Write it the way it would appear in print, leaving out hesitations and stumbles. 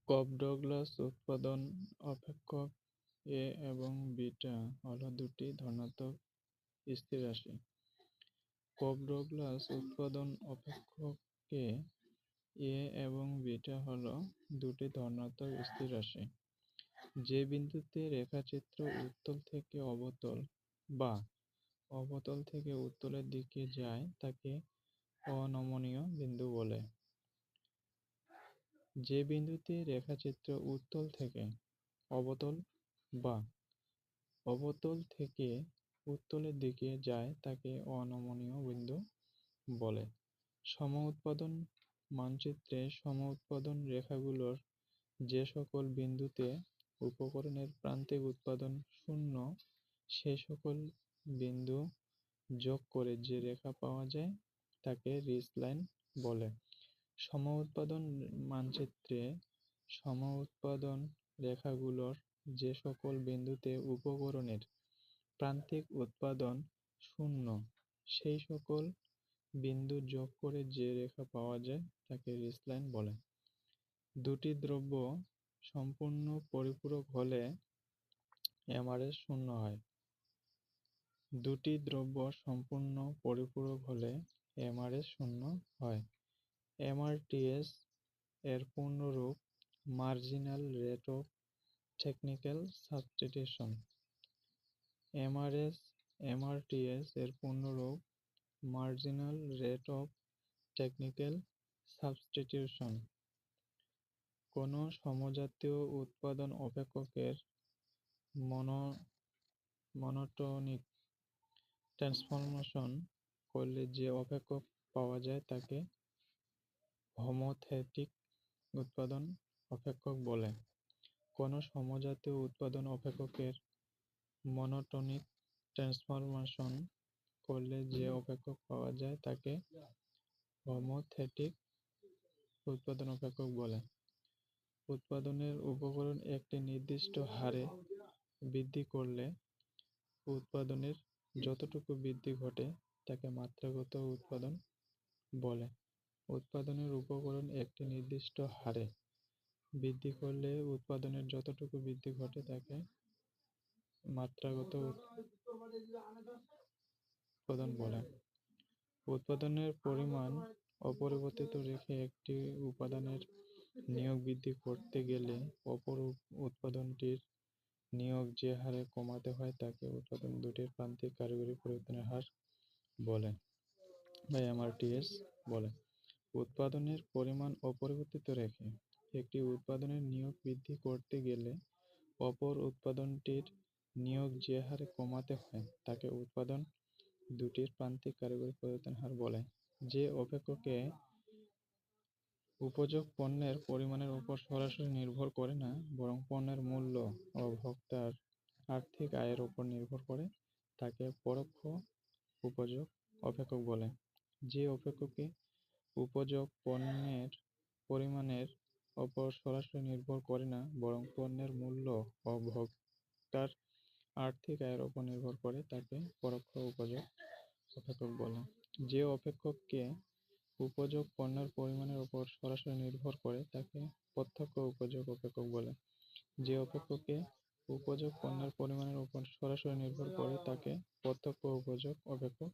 কপ-ডগলাস উৎপাদন অপেক্ষক এ এবং বিটা হল দুটি ধনাত্মক স্থির রাশি। কপ-ডগলাস উৎপাদন অপেক্ষকে এ এবং বিটা হল দুটি ধনাত্মক স্থির রাশি। যে বিন্দুতে রেখাচিত্র উত্তল থেকে অবতল বা অবতল থেকে উত্তলের দিকে যায় তাকে অনমনীয় বিন্দু বলে। যে বিন্দুতে রেখাচিত্র উত্তল থেকে অবতল বা অবতল থেকে উত্তলের দিকে যায় তাকে অনমনীয় বিন্দু বলে। সম-উৎপাদন মানচিত্রে সম-উৎপাদন রেখাগুলোর যে সকল বিন্দুতে উপকরণের প্রান্তিক উৎপাদন শূন্য সেই সকল বিন্দু যোগ করে যে রেখা পাওয়া যায় তাকে রিজ লাইন বলে। সম-উৎপাদন মানচিত্রে সম-উৎপাদন রেখাগুলোর যে সকল বিন্দুতে উপকরণের প্রান্তিক উৎপাদন শূন্য সেই সকল বিন্দু যোগ করে যে রেখা পাওয়া যায় তাকে রিজ লাইন বলে। দুটি দ্রব্য সম্পূর্ণ পরিপূরক হলে এমআরএস শূন্য হয়। দুটি দ্রব্য সম্পূর্ণ পরিপূরক হলে এমআরএস শূন্য হয়। এমআরটিএস এর পূর্ণরূপ marginal rate of technical substitution. MRTS এর পূর্ণরূপ marginal rate of technical substitution. কোনো সমজাতীয় উৎপাদন অপেক্ষকের মনোটোনিক ট্রান্সফরমেশন করলে যে অপেক্ষক পাওয়া যায় তাকে হোমোথেটিক উৎপাদন অপেক্ষক বলে। কোনো সমজাতীয় উৎপাদন অপেক্ষকের মনোটোনিক ট্রান্সফরমেশন করলে যে অপেক্ষক পাওয়া যায় তাকে হোমোথেটিক উৎপাদন অপেক্ষক বলে। উৎপাদনের উপকরণ একটি নির্দিষ্ট হারে বৃদ্ধি করলে উৎপাদনের যতটুকু বৃদ্ধি ঘটে তাকে মাত্রাগত উৎপাদন বলে। উৎপাদনের উপকরণ একটি নির্দিষ্ট হারে বৃদ্ধি করলে উৎপাদনের যতটুকু বৃদ্ধি ঘটে তাকে মাত্রাগত উৎপাদন বলে। উৎপাদনের পরিমাণ অপরিবর্তিত রেখে একটি উপাদানের নিয়োগ বৃদ্ধি করতে গেলে অপর উৎপাদনটির নিয়োগ যে হারে কমাতে হয় তাকে উৎপাদন দুটির প্রান্তিক কারিগরি পরিবর্তনের হার বলে বা এমআরটিএস বলে। উৎপাদনের পরিমাণ অপরিবর্তিত রেখে একটি উৎপাদনের নিয়োগ বৃদ্ধি করতে গেলে অপর উৎপাদনটির নিয়োগ যে হারে কমাতে হয় তাকে উৎপাদন দুটির প্রান্তিক কারিগরি পরিবর্তনের হার বলে। যে অপেক্ষকে উপযোগ পণ্যের পরিমাণের উপর সরাসরি নির্ভর করে না বরং পণ্যের মূল্য ও ভোক্তার আর্থিক আয়ের উপর নির্ভর করে তাকে পরোক্ষ উপযোগ অপেক্ষক বলে। যে অপেক্ষকে উপযোগ পণ্যের পরিমাণের উপর সরাসরি নির্ভর করে না বরং পণ্যের মূল্য ও ভোক্তার আর্থিক আয়ের উপর নির্ভর করে তাকে পরোক্ষ উপযোগ অপেক্ষক বলে। যে অপেক্ষককে উপযোগ পণ্যের পরিমাণের উপর সরাসরি নির্ভর করে তাকে প্রত্যক্ষ উপযোগ অপেক্ষক বলে। যে অপেক্ষকে উপযোগ পণ্যের পরিমাণের উপর সরাসরি নির্ভর করে তাকে প্রত্যক্ষ উপযোগ অপেক্ষক